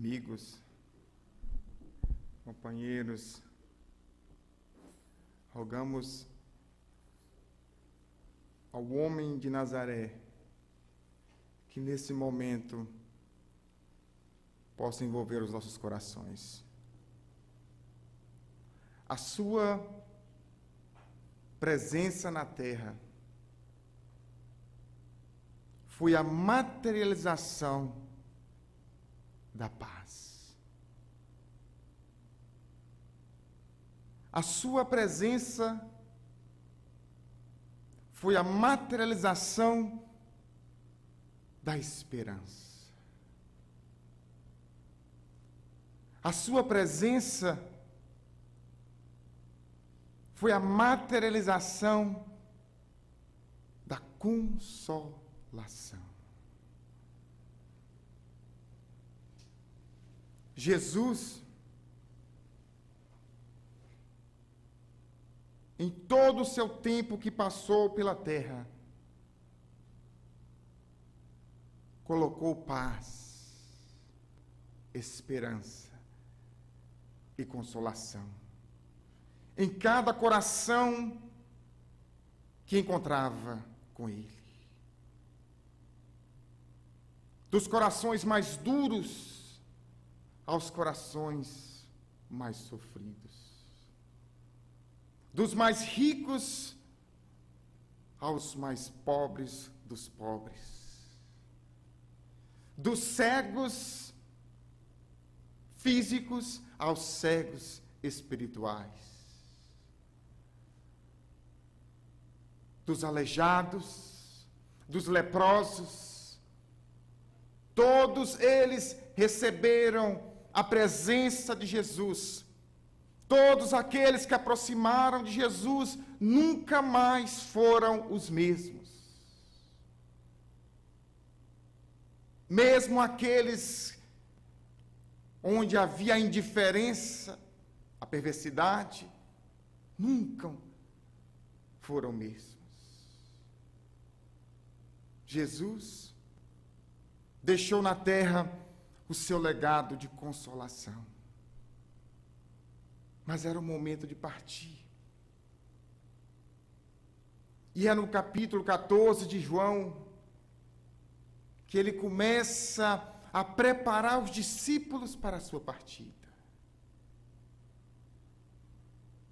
amigos, companheiros, rogamos ao homem de Nazaré que nesse momento possa envolver os nossos corações. A sua presença na terra foi a materialização da paz. A sua presença foi a materialização da esperança. A sua presença foi a materialização da consolação. Jesus, em todo o seu tempo que passou pela terra, colocou paz, esperança e consolação em cada coração que encontrava com Ele. Dos corações mais duros aos corações mais sofridos. Dos mais ricos aos mais pobres dos pobres. Dos cegos físicos aos cegos espirituais. Dos aleijados, dos leprosos, todos eles receberam a presença de Jesus. Todos aqueles que aproximaram de Jesus nunca mais foram os mesmos. Mesmo aqueles onde havia a indiferença, a perversidade, nunca foram mesmos. Jesus deixou na terra o seu legado de consolação. Mas era o momento de partir. E é no capítulo 14 de João que ele começa a preparar os discípulos para a sua partida.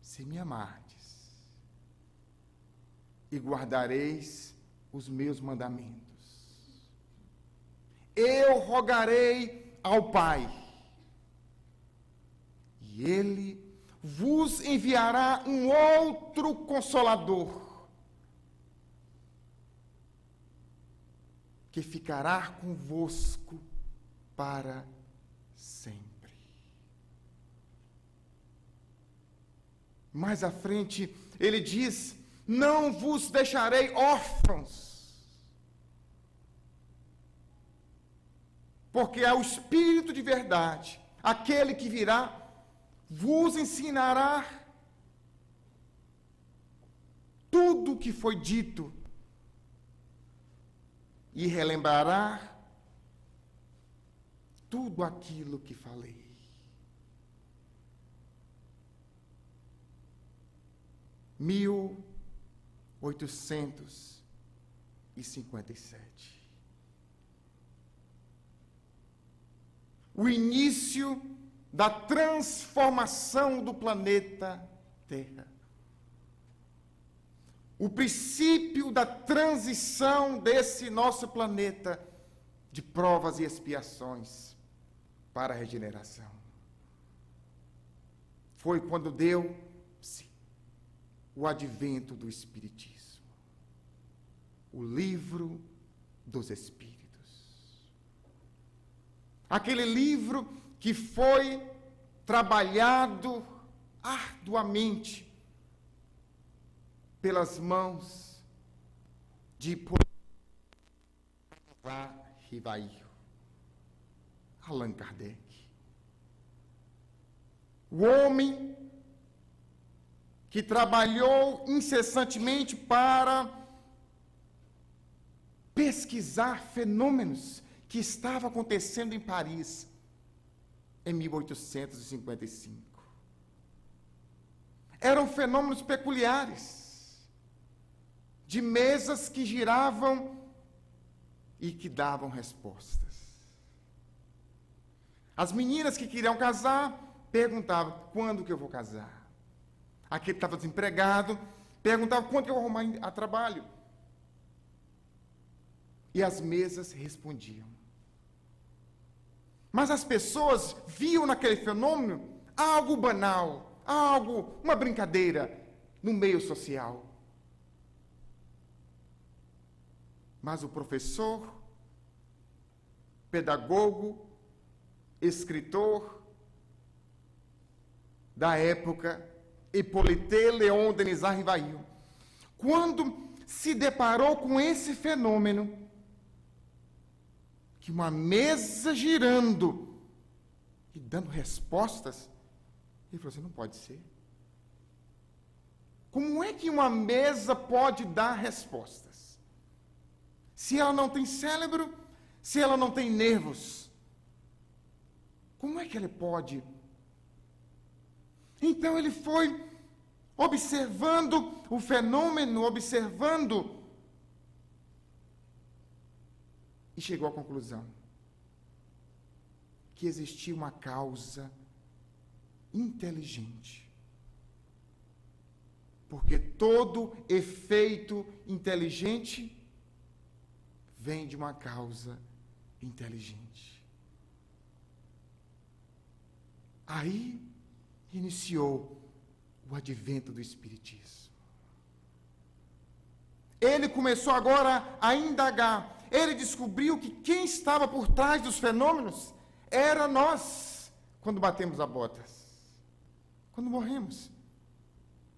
Se me amardes e guardareis os meus mandamentos, eu rogarei ao Pai, e Ele vos enviará um outro Consolador, que ficará convosco para sempre. Mais à frente, ele diz: não vos deixarei órfãos, porque é o Espírito de verdade, aquele que virá, vos ensinará tudo o que foi dito e relembrará tudo aquilo que falei. Mil 1857. O início da transformação do planeta Terra. O princípio da transição desse nosso planeta de provas e expiações para a regeneração. Foi quando deu-se o advento do Espiritismo, o livro dos Espíritos. Aquele livro que foi trabalhado arduamente pelas mãos de Allan Kardec. O homem que trabalhou incessantemente para pesquisar fenômenos que estavam acontecendo em Paris, em 1855. Eram fenômenos peculiares, de mesas que giravam e que davam respostas. As meninas que queriam casar perguntavam: quando que eu vou casar? Aquele que estava desempregado perguntava: quando que eu vou arrumar a trabalho? E as mesas respondiam. Mas as pessoas viam naquele fenômeno algo banal, uma brincadeira no meio social. Mas o professor, pedagogo, escritor da época, Hippolyte Léon Denis Rivail, quando se deparou com esse fenômeno, que uma mesa girando e dando respostas, ele falou assim: não pode ser. Como é que uma mesa pode dar respostas? Se ela não tem cérebro, se ela não tem nervos, como é que ele pode? Então ele foi observando o fenômeno, observando, e chegou à conclusão que existia uma causa inteligente. Porque todo efeito inteligente vem de uma causa inteligente. Aí iniciou o advento do Espiritismo. Ele começou agora a indagar. Ele descobriu que quem estava por trás dos fenômenos era nós, quando batemos as botas, quando morremos,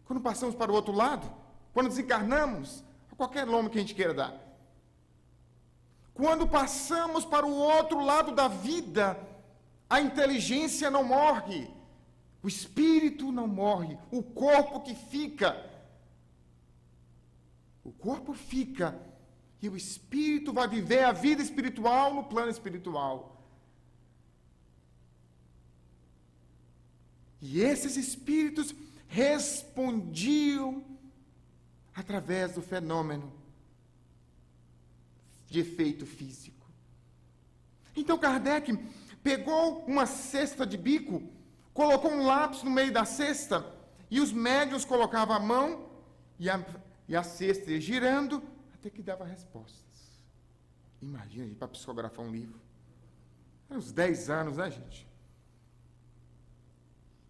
quando passamos para o outro lado, quando desencarnamos, a qualquer nome que a gente queira dar. Quando passamos para o outro lado da vida, a inteligência não morre, o espírito não morre, o corpo que fica. O corpo fica e o espírito vai viver a vida espiritual no plano espiritual. E esses espíritos respondiam através do fenômeno de efeito físico. Então Kardec pegou uma cesta de bico, colocou um lápis no meio da cesta, e os médiuns colocavam a mão e a cesta ia girando até que dava respostas. Imagina, gente, para psicografar um livro. Era uns 10 anos, né, gente?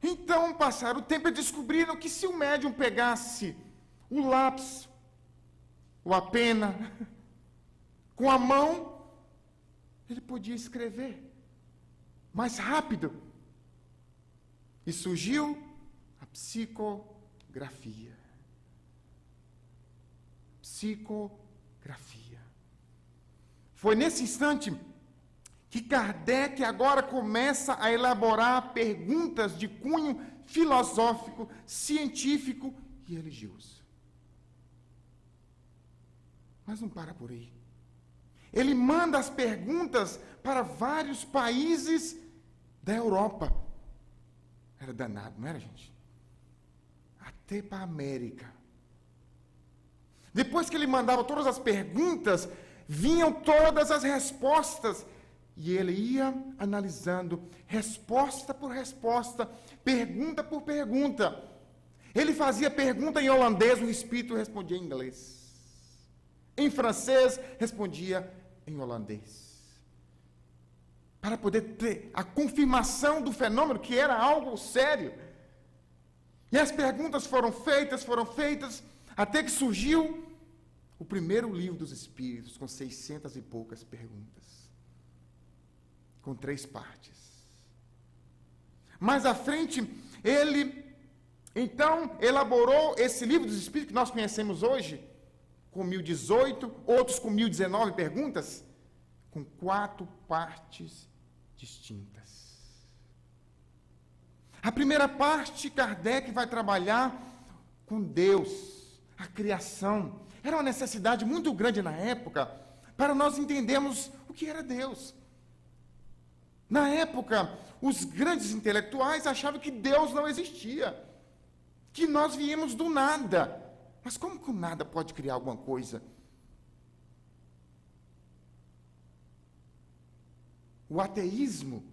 Então, passaram o tempo e descobriram que se o médium pegasse o lápis, ou a pena, com a mão, ele podia escrever mais rápido. E surgiu a psicografia. Psicografia. Foi nesse instante que Kardec agora começa a elaborar perguntas de cunho filosófico, científico e religioso. Mas não para por aí. Ele manda as perguntas para vários países da Europa. Era danado, não era, gente? Até para a América. Depois que ele mandava todas as perguntas, vinham todas as respostas. E ele ia analisando, resposta por resposta, pergunta por pergunta. Ele fazia pergunta em holandês, o espírito respondia em inglês. Em francês, respondia em holandês. Para poder ter a confirmação do fenômeno, que era algo sério. E as perguntas foram feitas, até que surgiu o primeiro livro dos Espíritos, com 600 e poucas perguntas, com 3 partes. Mais à frente, ele, então, elaborou esse livro dos Espíritos, que nós conhecemos hoje, com 1018, outros com 1019 perguntas, com 4 partes distintas. A primeira parte, Kardec vai trabalhar com Deus, a criação. Era uma necessidade muito grande na época para nós entendermos o que era Deus. Na época, os grandes intelectuais achavam que Deus não existia, que nós viemos do nada. Mas como que o nada pode criar alguma coisa? O ateísmo,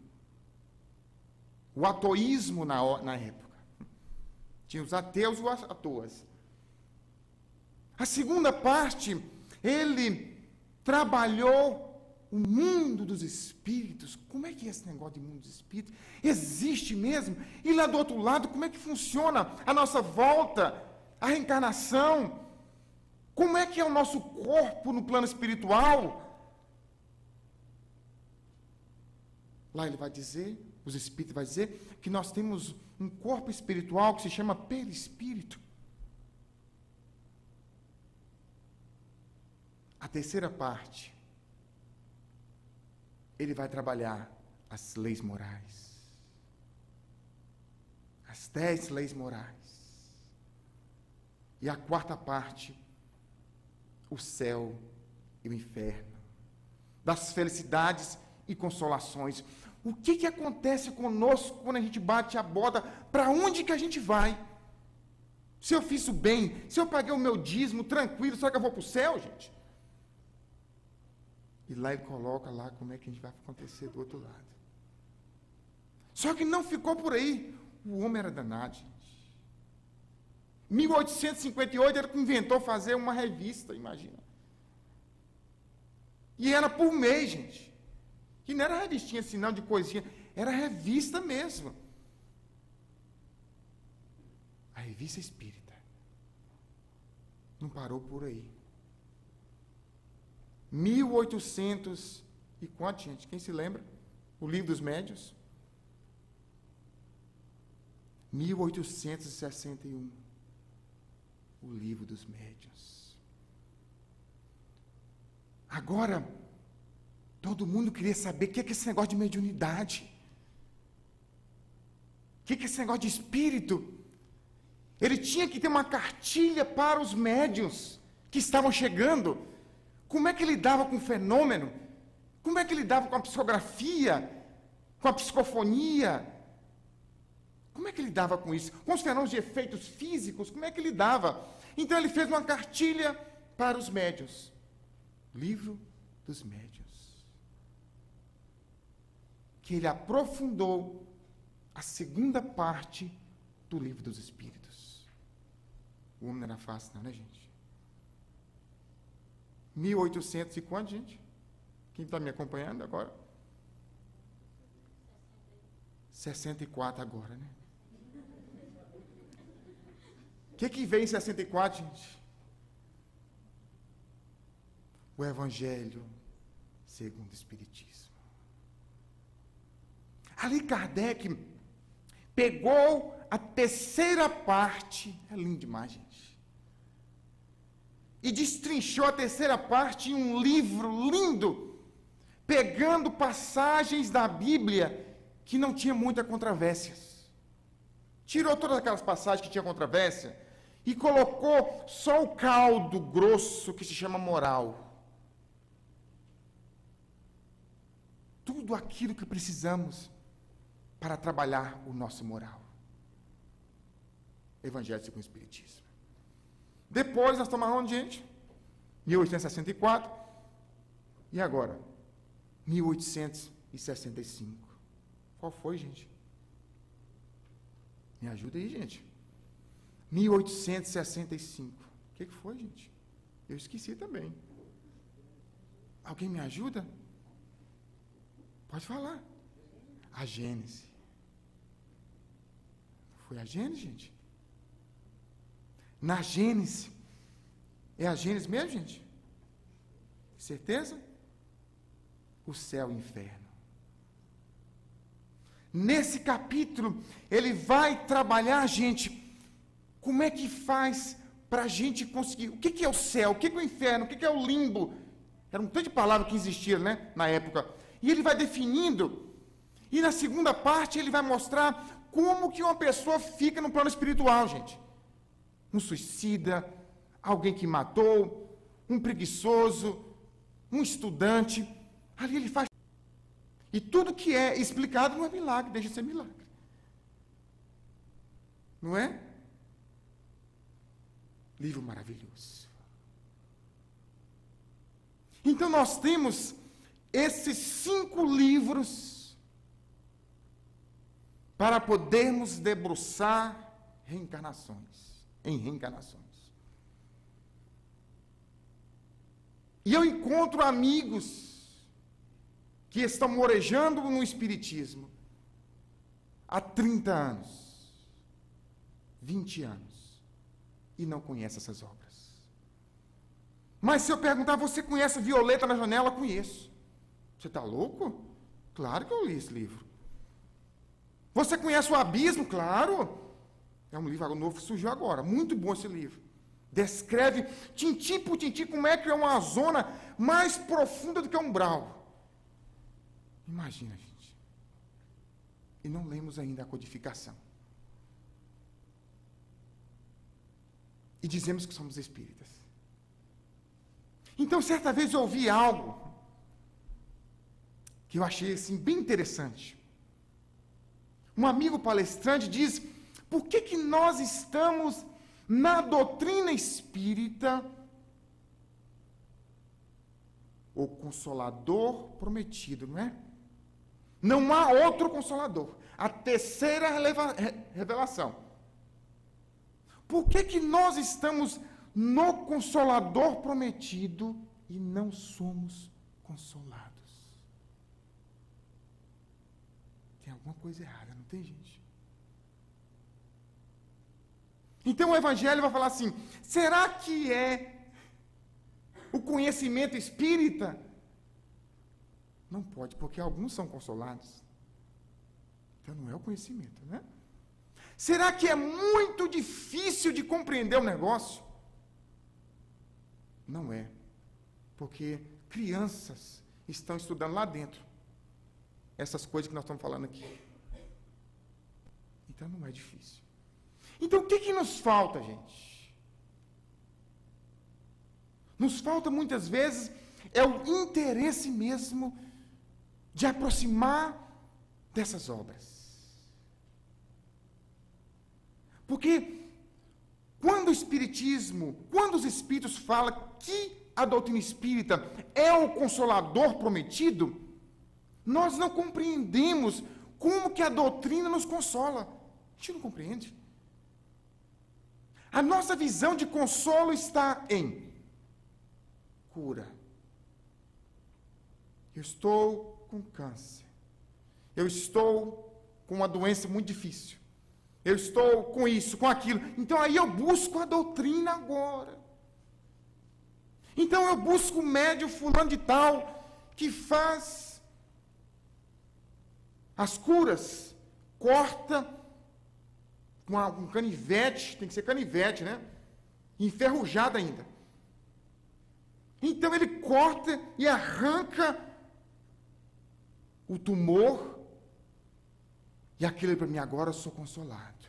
o atoísmo na época. Tinha os ateus e os atoas. A segunda parte, ele trabalhou o mundo dos espíritos. Como é que é esse negócio de mundo dos espíritos? Existe mesmo? E lá do outro lado, como é que funciona a nossa volta, a reencarnação? Como é que é o nosso corpo no plano espiritual? Lá ele vai dizer, os espíritos vai dizer, que nós temos um corpo espiritual que se chama perispírito. A terceira parte, ele vai trabalhar as leis morais. As 10 leis morais. E a quarta parte, o céu e o inferno. Das felicidades e consolações. O que acontece conosco quando a gente bate a bota? Para onde que a gente vai? Se eu fiz o bem, se eu paguei o meu dízimo, tranquilo, será que eu vou para o céu, gente? E lá ele coloca lá como é que a gente vai acontecer do outro lado. Só que não ficou por aí. O homem era danado, gente. 1858 ele inventou fazer uma revista, imagina. E era por mês, gente. E não era revistinha assim, não, de coisinha. Era revista mesmo. A revista espírita. Não parou por aí. 1800 e quanto, gente? Quem se lembra? O Livro dos Médiuns? 1861. O Livro dos Médiuns. Agora, todo mundo queria saber o que é esse negócio de mediunidade. O que é esse negócio de espírito? Ele tinha que ter uma cartilha para os médiuns que estavam chegando. Como é que ele lidava com o fenômeno? Como é que ele lidava com a psicografia? Com a psicofonia? Como é que ele lidava com isso? Com os fenômenos de efeitos físicos? Como é que ele lidava? Então ele fez uma cartilha para os médiuns. Livro dos Médiuns. Que ele aprofundou a segunda parte do Livro dos Espíritos. O homem não era fácil, não, né, gente? 1800 e quanto, gente? Quem está me acompanhando agora? 64 agora, né? O que veio em 64, gente? O Evangelho segundo o Espiritismo. Ali Kardec pegou a terceira parte, é lindo demais, gente, e destrinchou a terceira parte em um livro lindo, pegando passagens da Bíblia que não tinha muita controvérsias. Tirou todas aquelas passagens que tinha controvérsia e colocou só o caldo grosso que se chama moral. Tudo aquilo que precisamos para trabalhar o nosso moral. Evangelho segundo o Espiritismo. Depois nós estamos aonde, gente? 1864. E agora? 1865. Qual foi, gente? Me ajuda aí, gente. 1865. O que foi, gente? Eu esqueci também. Alguém me ajuda? Pode falar. A Gênese. Foi a Gênese, gente? Na Gênese. É a Gênese mesmo, gente? Certeza? O céu e o inferno. Nesse capítulo, ele vai trabalhar, gente, como é que faz para a gente conseguir. O que é o céu? O que é o inferno? O que é o limbo? Era um tanto de palavras que existiam, né, na época. E ele vai definindo. E na segunda parte, ele vai mostrar como que uma pessoa fica no plano espiritual, gente. Um suicida, alguém que matou, um preguiçoso, um estudante. Ali ele faz. E tudo que é explicado não é milagre, deixa de ser milagre. Não é? Livro maravilhoso. Então nós temos esses 5 livros para podermos debruçar em reencarnações. E eu encontro amigos que estão morejando no Espiritismo há 30 anos, 20 anos, e não conhecem essas obras. Mas se eu perguntar, você conhece Violeta na Janela? Conheço. Você está louco? Claro que eu li esse livro. Você conhece o Abismo? Claro. É um livro novo que surgiu agora. Muito bom esse livro. Descreve, tintim por tintim, como é que é uma zona mais profunda do que um umbral. Imagina, gente. E não lemos ainda a codificação. E dizemos que somos espíritas. Então, certa vez eu ouvi algo que eu achei assim, bem interessante. Um amigo palestrante diz: por que nós estamos na doutrina espírita, o Consolador prometido, não é? Não há outro Consolador. A terceira revelação. Por que nós estamos no Consolador prometido e não somos consolados? Tem alguma coisa errada, não tem, gente? Então o Evangelho vai falar assim: será que é o conhecimento espírita? Não pode, porque alguns são consolados. Então não é o conhecimento, né? Será que é muito difícil de compreender o negócio? Não é, porque crianças estão estudando lá dentro essas coisas que nós estamos falando aqui. Então não é difícil. Então o que nos falta, gente? Nos falta muitas vezes é o interesse mesmo de aproximar dessas obras. Porque quando o Espiritismo, quando os Espíritos falam que a doutrina espírita é o Consolador prometido, nós não compreendemos como que a doutrina nos consola. A gente não compreende. A nossa visão de consolo está em cura. Eu estou com câncer. Eu estou com uma doença muito difícil. Eu estou com isso, com aquilo. Então aí eu busco a doutrina agora. Então eu busco o médium fulano de tal que faz as curas, corta com um canivete, tem que ser canivete, né? Enferrujado ainda. Então ele corta e arranca o tumor, e aquilo para mim: agora eu sou consolado.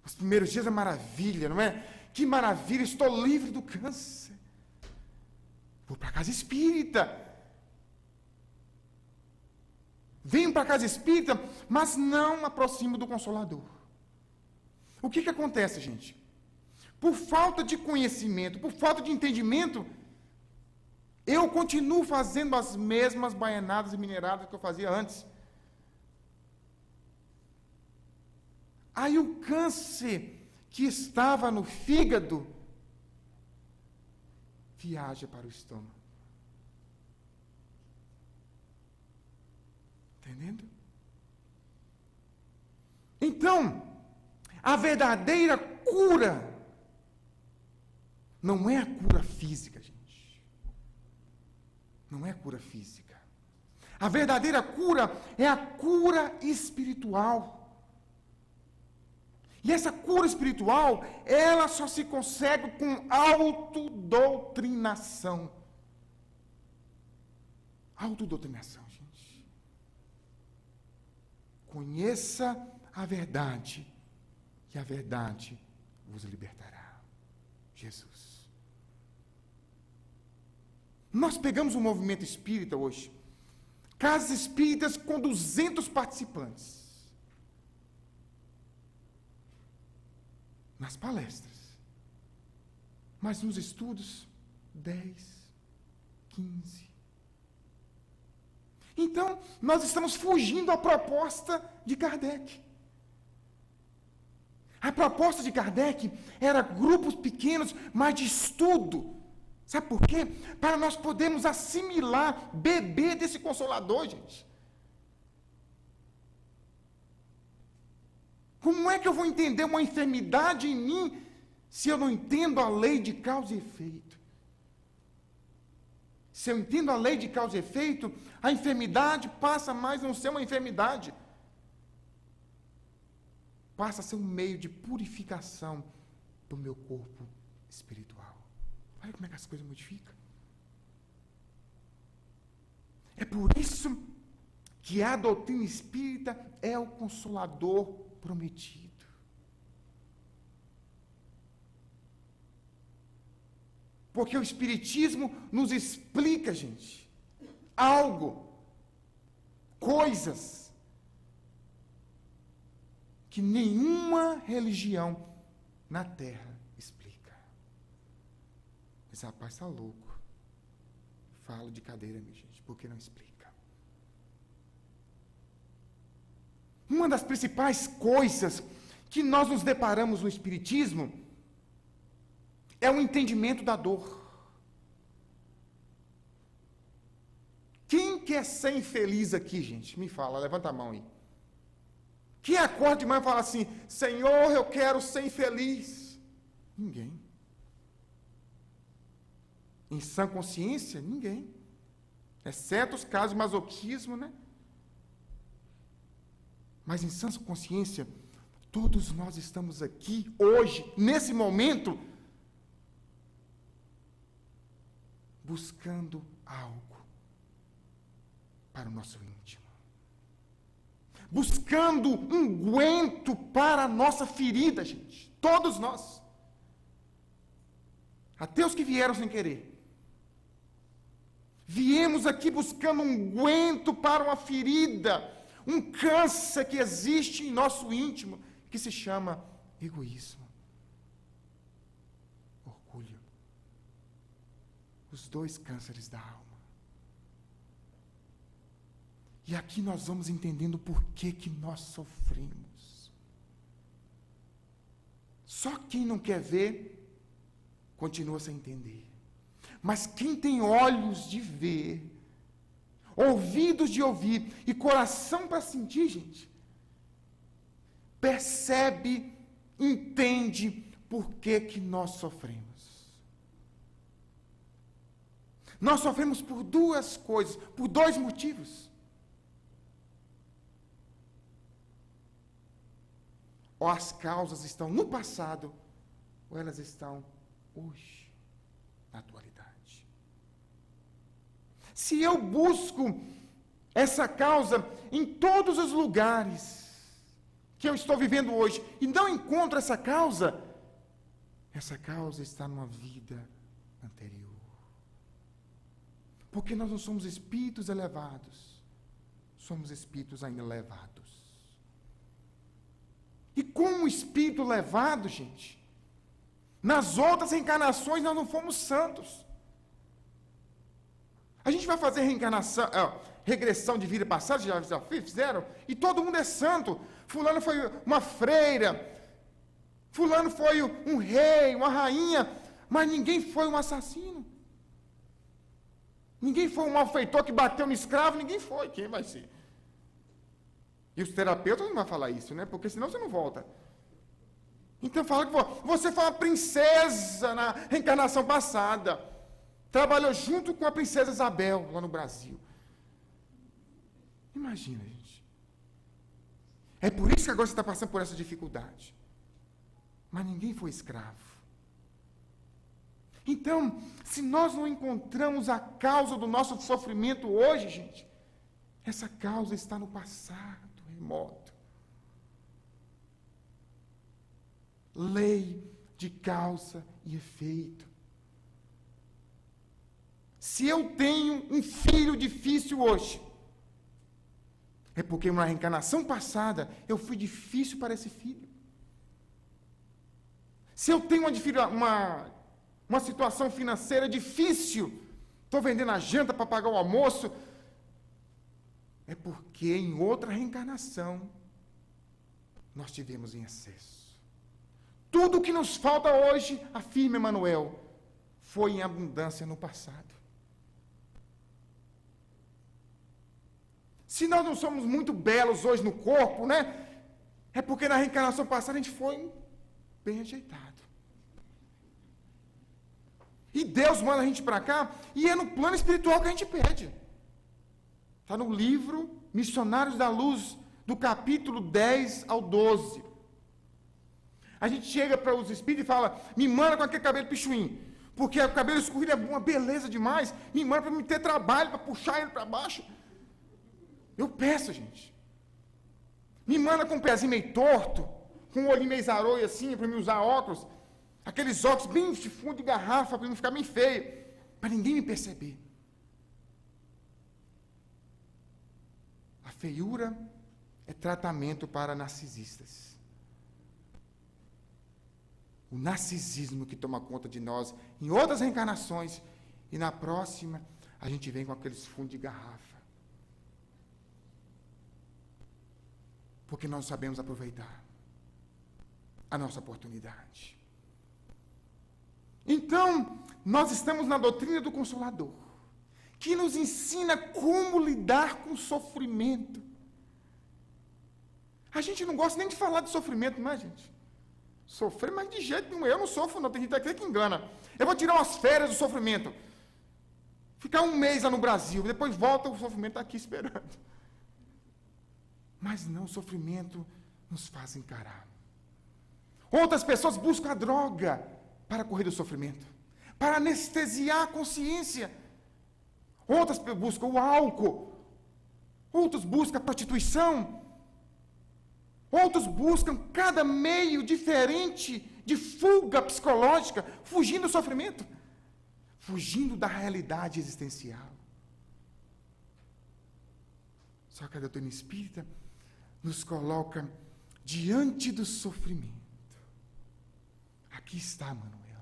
Os primeiros dias é maravilha, não é? Que maravilha, estou livre do câncer. Vou para a casa espírita. Venho para a casa espírita, mas não aproximo do Consolador. O que acontece, gente? Por falta de conhecimento, por falta de entendimento, eu continuo fazendo as mesmas baianadas e mineradas que eu fazia antes. Aí o câncer que estava no fígado viaja para o estômago. Entendendo? Então, a verdadeira cura não é a cura física, gente. Não é a cura física. A verdadeira cura é a cura espiritual. E essa cura espiritual, ela só se consegue com autodoutrinação. Autodoutrinação, gente. Conheça a verdade, e a verdade vos libertará. Jesus. Nós pegamos o movimento espírita hoje, Casas espíritas com 200 participantes. Nas palestras. Mas nos estudos, 10, 15. Então, nós estamos fugindo à proposta de Kardec. A proposta de Kardec era grupos pequenos, mas de estudo. Sabe por quê? Para nós podermos assimilar, beber desse Consolador, gente. Como é que eu vou entender uma enfermidade em mim se eu não entendo a lei de causa e efeito? Se eu entendo a lei de causa e efeito, a enfermidade passa mais a não ser uma enfermidade. Passa a ser um meio de purificação do meu corpo espiritual. Olha como é que as coisas modificam. É por isso que a doutrina espírita é o Consolador prometido. Porque o Espiritismo nos explica, gente, algo, coisas, que nenhuma religião na Terra explica. Esse rapaz está louco. Falo de cadeira, minha gente, porque não explica. Uma das principais coisas que nós nos deparamos no Espiritismo é o entendimento da dor. Quem quer ser infeliz aqui, gente? Me fala, levanta a mão aí. Quem acorda de manhã e fala assim, Senhor, eu quero ser infeliz? Ninguém. Em sã consciência, ninguém. Exceto os casos de masoquismo, né? Mas em sã consciência, todos nós estamos aqui, hoje, nesse momento, buscando algo para o nosso íntimo. Buscando um unguento para a nossa ferida, gente. Todos nós. Até os que vieram sem querer. Viemos aqui buscando um unguento para uma ferida, um câncer que existe em nosso íntimo, que se chama egoísmo, orgulho. Os dois cânceres da alma. E aqui nós vamos entendendo por que nós sofremos. Só quem não quer ver, continua sem entender. Mas quem tem olhos de ver, ouvidos de ouvir e coração para sentir, gente, percebe, entende por que nós sofremos. Nós sofremos por duas coisas, por dois motivos. Ou as causas estão no passado, ou elas estão hoje, na atualidade. Se eu busco essa causa em todos os lugares que eu estou vivendo hoje, e não encontro essa causa está numa vida anterior. Porque nós não somos espíritos elevados, somos espíritos ainda levados. E como espírito levado, gente, nas outras reencarnações nós não fomos santos. A gente vai fazer regressão de vida passada, já fizeram, e todo mundo é santo. Fulano foi uma freira, fulano foi um rei, uma rainha, mas ninguém foi um assassino. Ninguém foi um malfeitor que bateu no escravo, ninguém foi. Quem vai ser? E os terapeutas não vão falar isso, né? Porque senão você não volta. Então fala que você foi uma princesa na reencarnação passada. Trabalhou junto com a princesa Isabel, lá no Brasil. Imagina, gente. É por isso que agora você está passando por essa dificuldade. Mas ninguém foi escravo. Então, se nós não encontramos a causa do nosso sofrimento hoje, gente, essa causa está no passado remoto. Lei de causa e efeito. Se eu tenho um filho difícil hoje, É porque na reencarnação passada eu fui difícil para esse filho. Se eu tenho uma situação financeira difícil, estou vendendo a janta para pagar o almoço, é porque em outra reencarnação nós tivemos em excesso. Tudo o que nos falta hoje, afirma Emmanuel, foi em abundância no passado. Se nós não somos muito belos hoje no corpo, né? É porque na reencarnação passada a gente foi bem rejeitado. E Deus manda a gente para cá, e é no plano espiritual que a gente pede. Está no livro Missionários da Luz, do capítulo 10 ao 12. A gente chega para os espíritos e fala, me manda com aquele cabelo pichuim, porque o cabelo escorrido é uma beleza demais, me manda para me ter trabalho, para puxar ele para baixo. Eu peço, gente. Me manda com um pezinho meio torto, com um olhinho meio zaroio assim, para me usar óculos, aqueles óculos bem de fundo de garrafa, para não ficar bem feio, para ninguém me perceber. A feiura é tratamento para narcisistas. O narcisismo que toma conta de nós em outras reencarnações, e na próxima a gente vem com aqueles fundos de garrafa. Porque nós sabemos aproveitar a nossa oportunidade. Então, nós estamos na doutrina do Consolador, que nos ensina como lidar com o sofrimento. A gente não gosta nem de falar de sofrimento, não é, gente? Sofrer, mas de jeito nenhum. Eu não sofro, não. Tem gente aqui que engana. Eu vou tirar umas férias do sofrimento. Ficar um mês lá no Brasil, depois volta, o sofrimento está aqui esperando. Mas não, o sofrimento nos faz encarar. Outras pessoas buscam a droga para correr do sofrimento, para anestesiar a consciência. Outras buscam o álcool. Outros buscam a prostituição. Outros buscam cada meio diferente de fuga psicológica, fugindo do sofrimento, fugindo da realidade existencial. Só que a doutrina espírita nos coloca diante do sofrimento. Aqui está, Manuel.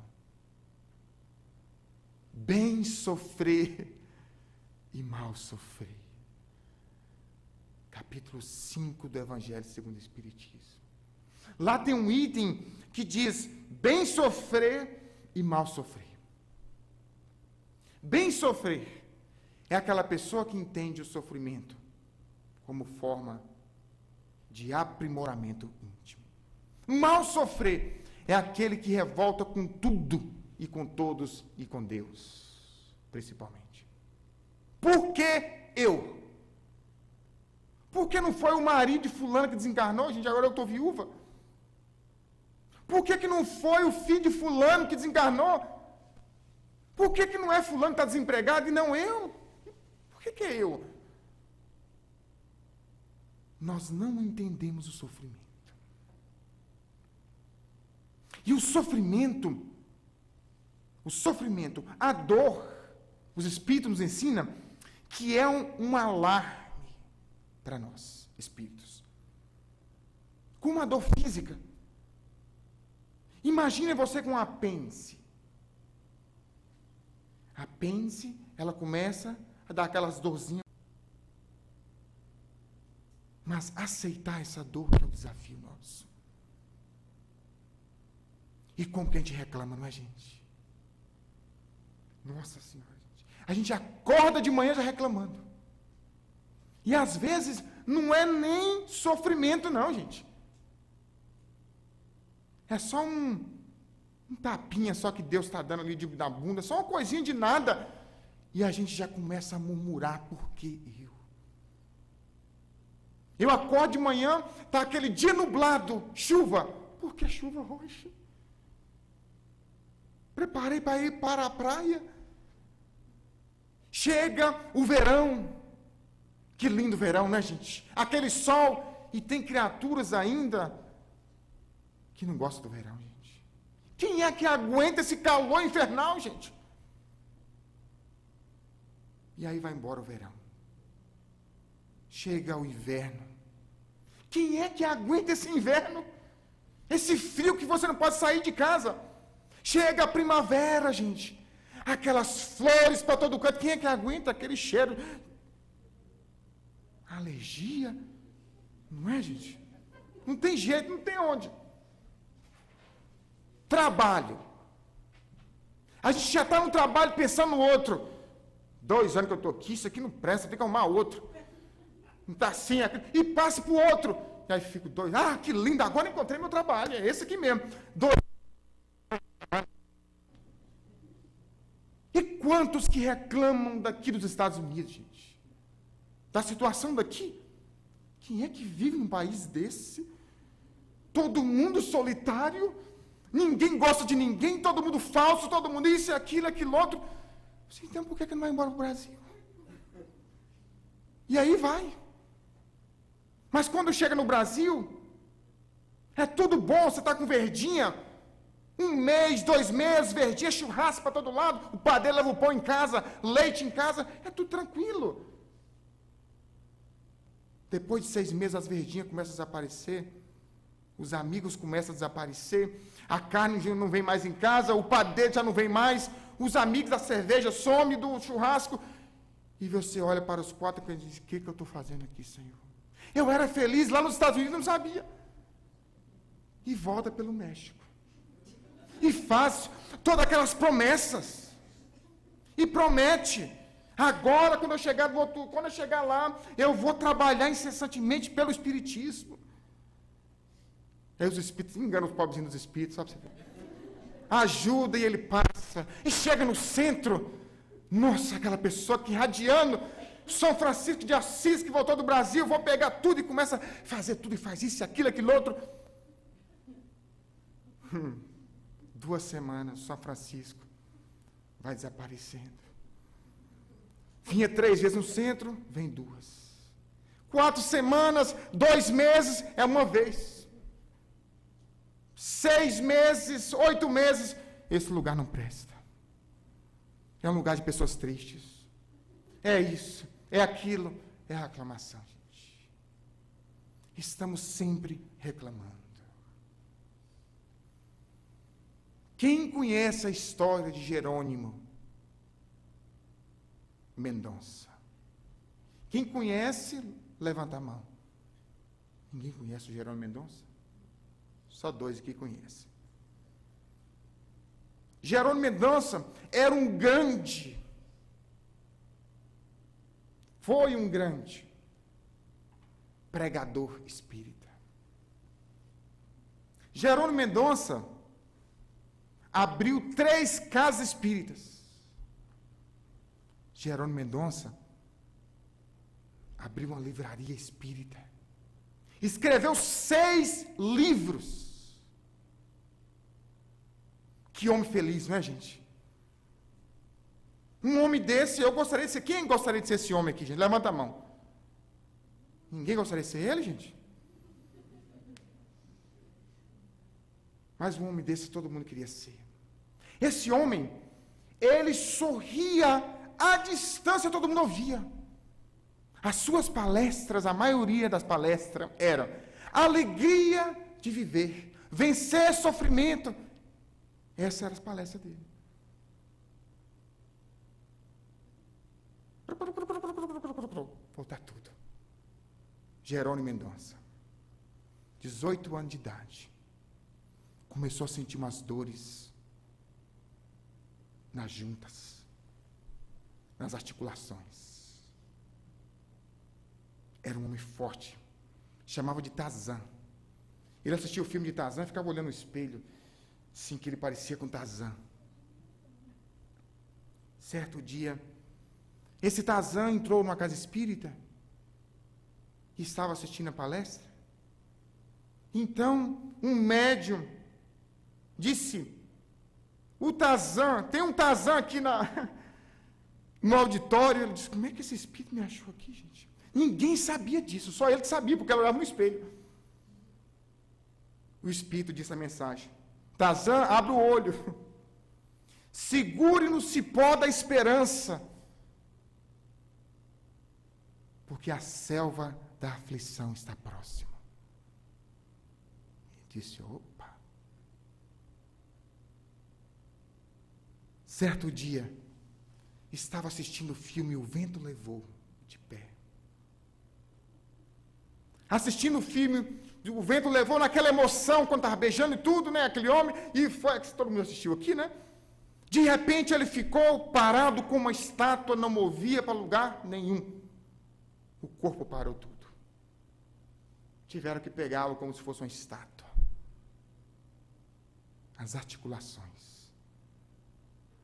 Bem sofrer e mal sofrer. Capítulo 5 do Evangelho segundo o Espiritismo. Lá tem um item que diz bem sofrer e mal sofrer. Bem sofrer é aquela pessoa que entende o sofrimento como forma de aprimoramento íntimo. Mal sofrer é aquele que revolta com tudo e com todos e com Deus, principalmente. Por que eu? Por que não foi o marido de fulano que desencarnou, gente? Agora eu estou viúva. Por que não foi o filho de fulano que desencarnou? Por que não é fulano que está desempregado e não eu? Por que é eu? Nós não entendemos o sofrimento. E o sofrimento, a dor, os Espíritos nos ensinam que é um alarme para nós, espíritos. Com uma dor física. Imagine você com um apêndice. A apêndice, ela começa a dar aquelas dorzinhas. Mas aceitar essa dor que é o desafio nosso. E como que a gente reclama, não é, gente? Nossa Senhora, gente. A gente acorda de manhã já reclamando. E às vezes não é nem sofrimento, não, gente. É só um tapinha só que Deus está dando ali na bunda, só uma coisinha de nada. E a gente já começa a murmurar, por que eu? Eu acordo de manhã, está aquele dia nublado, chuva. Por que chuva hoje? Preparei para ir para a praia. Chega o verão. Que lindo verão, né, gente? Aquele sol. E tem criaturas ainda que não gostam do verão, gente. Quem é que aguenta esse calor infernal, gente? E aí vai embora o verão. chega o inverno. Quem é que aguenta esse inverno? Esse frio que você não pode sair de casa. Chega a primavera, gente. Aquelas flores para todo canto. Quem é que aguenta aquele cheiro? Alergia? Não é, gente? Não tem jeito, não tem onde. Trabalho. A gente já está no trabalho pensando no outro. 2 anos que eu estou aqui, isso aqui não presta, tem que arrumar outro. Não está assim, e passe para o outro. E aí fico 2, que lindo, agora encontrei meu trabalho, é esse aqui mesmo. 2. E quantos que reclamam daqui dos Estados Unidos, gente? Da situação daqui? Quem é que vive num país desse? Todo mundo solitário, ninguém gosta de ninguém, todo mundo falso, todo mundo isso, aquilo outro. Então por que não vai embora para o Brasil? E aí vai. Mas quando chega no Brasil, é tudo bom, você está com verdinha, 1 mês, 2 meses, verdinha, churrasco para todo lado, o padeiro leva o pão em casa, leite em casa, é tudo tranquilo. Depois de 6 meses, as verdinhas começam a desaparecer, os amigos começam a desaparecer, a carne já não vem mais em casa, o padeiro já não vem mais, os amigos da cerveja somem do churrasco, e você olha para os 4 e diz, o que eu estou fazendo aqui, Senhor? Eu era feliz lá nos Estados Unidos, não sabia. E volta pelo México. E faz todas aquelas promessas. E promete, agora quando eu chegar lá, eu vou trabalhar incessantemente pelo Espiritismo. Aí os espíritos enganam os pobrezinhos dos espíritos, sabe? Ajuda e ele passa. E chega no centro. Nossa, aquela pessoa que irradiando. São Francisco de Assis, que voltou do Brasil, vou pegar tudo e começa a fazer tudo, e faz isso, aquilo outro. 2 semanas, São Francisco vai desaparecendo. Vinha 3 vezes no centro, vem 2. 4 semanas, 2 meses, é uma vez. 6 meses, 8 meses, esse lugar não presta. É um lugar de pessoas tristes. É isso, é aquilo, é a reclamação, gente. Estamos sempre reclamando. Quem conhece a história de Jerônimo Mendonça? Quem conhece, levanta a mão. Ninguém conhece o Jerônimo Mendonça? Só 2 aqui conhecem. Jerônimo Mendonça era um grande, foi um grande pregador espírita. Jerônimo Mendonça abriu 3 casas espíritas. Jerônimo Mendonça abriu uma livraria espírita. Escreveu 6 livros. Que homem feliz, não é, gente? Um homem desse, eu gostaria de ser. Quem gostaria de ser esse homem aqui, gente? Levanta a mão. Ninguém gostaria de ser ele, gente? Mas um homem desse todo mundo queria ser. Esse homem, ele sorria à distância, todo mundo ouvia. As suas palestras, a maioria das palestras eram alegria de viver, vencer sofrimento. Essas eram as palestras dele. Voltar tudo. Jerônimo Mendonça, 18 anos de idade, começou a sentir umas dores nas juntas, nas articulações. Era um homem forte, chamava de Tarzan. Ele assistia o filme de Tarzan e ficava olhando no espelho, assim que ele parecia com Tarzan. Certo dia, esse Tarzan entrou numa casa espírita e estava assistindo a palestra. Então, um médium disse, o Tarzan, tem um Tarzan aqui no auditório. Ele disse, como é que esse espírito me achou aqui, gente? Ninguém sabia disso, só ele que sabia, porque ela olhava no espelho. O espírito disse a mensagem, Tarzan, abre o olho, segure no cipó da esperança, porque a selva da aflição está próxima. Ele disse, opa. Certo dia, estava assistindo o filme O Vento Levou, de pé. Assistindo o filme, o vento levou naquela emoção, quando estava beijando e tudo, né, aquele homem, e foi, todo mundo assistiu aqui, né? De repente ele ficou parado como uma estátua, não movia para lugar nenhum. O corpo parou tudo. Tiveram que pegá-lo como se fosse uma estátua. As articulações.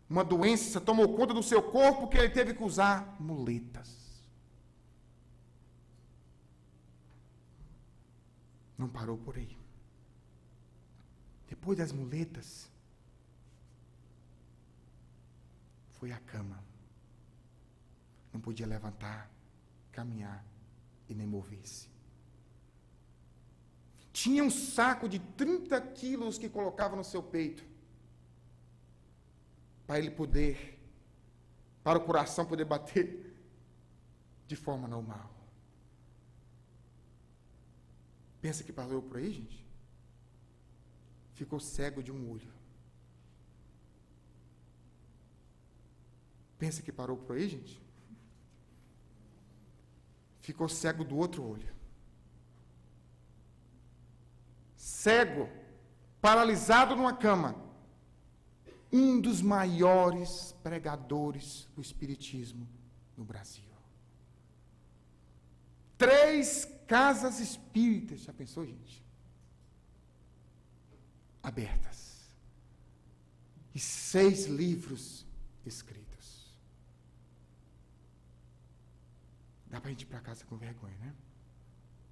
Uma doença tomou conta do seu corpo que ele teve que usar muletas. Não parou por aí. Depois das muletas, foi à cama. Não podia levantar, caminhar e nem mover-se. Tinha um saco de 30 quilos que colocava no seu peito, para ele poder, para o coração poder bater de forma normal. Pensa que parou por aí, gente? Ficou cego de um olho. Pensa que parou por aí, gente? Ficou cego do outro olho. Cego, paralisado numa cama. Um dos maiores pregadores do Espiritismo no Brasil. 3 casas espíritas, já pensou, gente? Abertas. E 6 livros escritos. Dá para a gente ir para casa com vergonha, né?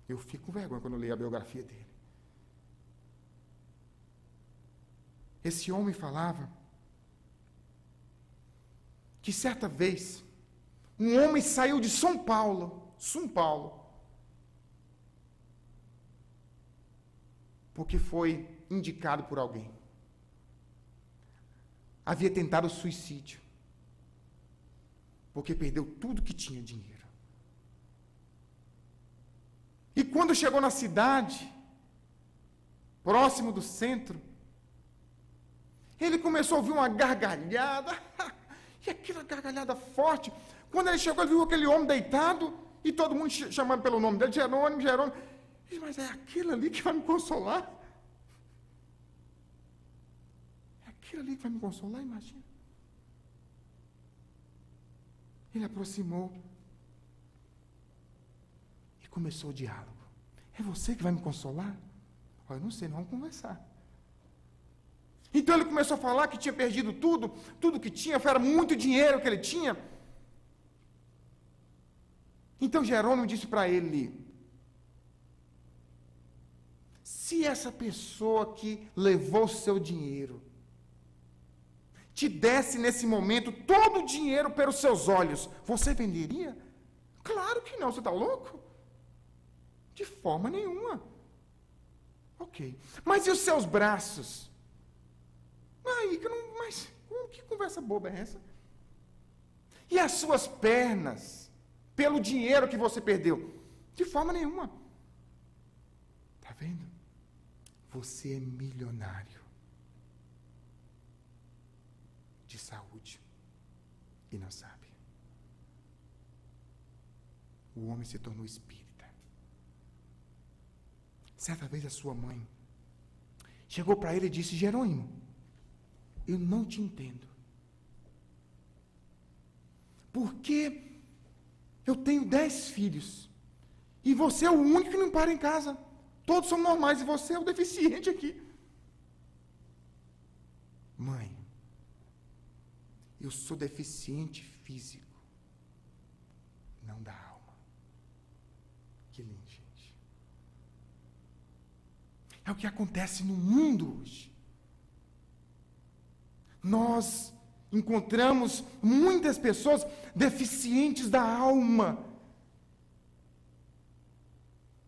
Eu fico com vergonha quando eu leio a biografia dele. Esse homem falava que certa vez um homem saiu de São Paulo, porque foi indicado por alguém. Havia tentado suicídio, porque perdeu tudo que tinha dinheiro. E quando chegou na cidade, próximo do centro, ele começou a ouvir uma gargalhada, e aquela gargalhada forte. Quando ele chegou, ele viu aquele homem deitado, e todo mundo chamando pelo nome dele, Jerônimo. Ele disse, mas é aquele ali que vai me consolar? É aquele ali que vai me consolar, imagina. Ele aproximou e começou o diálogo. É você que vai me consolar? Eu não sei, não, vamos conversar. Então ele começou a falar que tinha perdido tudo que tinha, era muito dinheiro que ele tinha. Então Jerônimo disse para ele, se essa pessoa que levou o seu dinheiro te desse nesse momento todo o dinheiro pelos seus olhos, você venderia? Claro que não, você está louco? De forma nenhuma. Ok. Mas e os seus braços? Mas que conversa boba é essa? E as suas pernas, pelo dinheiro que você perdeu? De forma nenhuma. Está vendo? Você é milionário de saúde e não sabe. O homem se tornou espírita. Certa vez a sua mãe chegou para ele e disse, Jerônimo, eu não te entendo. Porque eu tenho 10 filhos. E você é o único que não para em casa. Todos são normais e você é o deficiente aqui. Mãe, eu sou deficiente físico, não da alma. Que lindo, gente. É o que acontece no mundo hoje. Nós encontramos muitas pessoas deficientes da alma,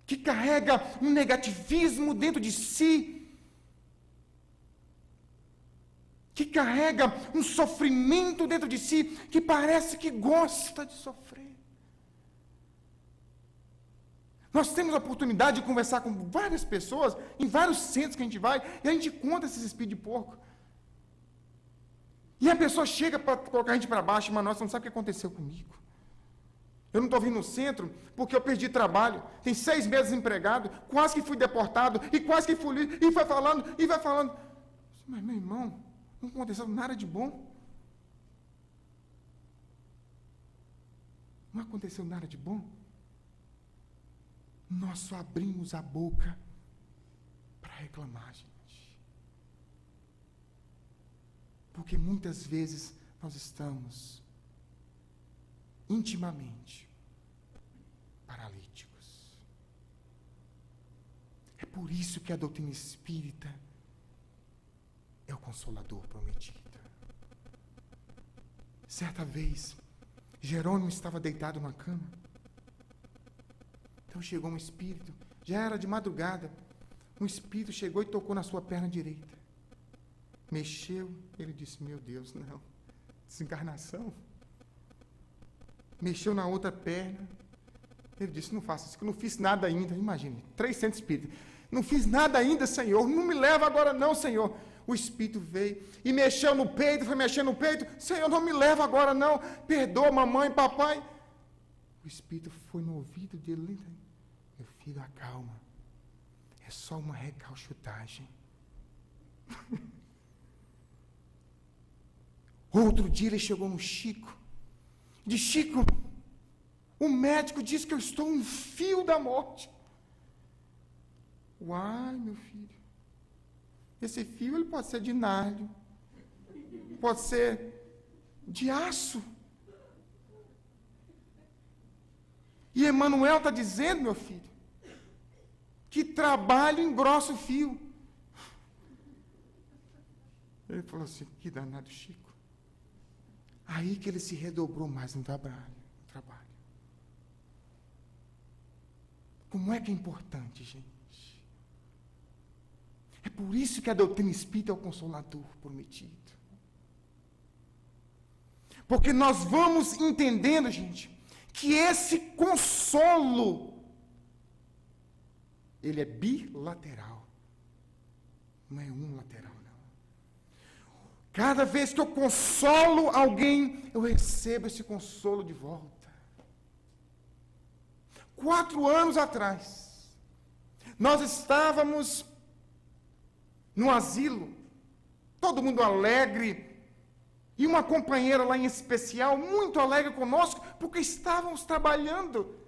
que carrega um negativismo dentro de si, que carrega um sofrimento dentro de si, que parece que gosta de sofrer. Nós temos a oportunidade de conversar com várias pessoas, em vários centros que a gente vai, e a gente conta esses espíritos de porco. E a pessoa chega para colocar a gente para baixo, mas você não sabe o que aconteceu comigo. Eu não estou vindo no centro porque eu perdi trabalho. Tem 6 meses desempregado, quase que fui deportado, e quase que fui livre, e vai falando. Mas, meu irmão, não aconteceu nada de bom. Não aconteceu nada de bom. Nós só abrimos a boca para reclamar, gente. Porque muitas vezes nós estamos intimamente paralíticos. É por isso que a doutrina espírita é o consolador prometido. Certa vez, Jerônimo estava deitado na cama. Então chegou um espírito, já era de madrugada, um espírito chegou e tocou na sua perna direita. Mexeu, ele disse, meu Deus, não, desencarnação. Mexeu na outra perna, ele disse, não faça isso, que eu não fiz nada ainda. Imagine, 300 espíritos, não fiz nada ainda, Senhor, não me leva agora não, Senhor. O espírito veio e mexeu no peito, foi mexendo no peito, Senhor, não me leva agora não, perdoa mamãe, papai. O espírito foi no ouvido dele, meu filho, acalma, é só uma recalchutagem. Outro dia ele chegou no Chico, disse, Chico, o médico disse que eu estou um fio da morte. Uai, meu filho, esse fio ele pode ser de nylon, pode ser de aço. E Emmanuel está dizendo, meu filho, que trabalho engrossa o fio. Ele falou assim, que danado, Chico. Aí que ele se redobrou mais no trabalho. Como é que é importante, gente? É por isso que a doutrina espírita é o consolador prometido. Porque nós vamos entendendo, gente, que esse consolo, ele é bilateral, não é unilateral, não. Cada vez que eu consolo alguém, eu recebo esse consolo de volta. 4 anos atrás, nós estávamos no asilo, todo mundo alegre, e uma companheira lá em especial, muito alegre conosco, porque estávamos trabalhando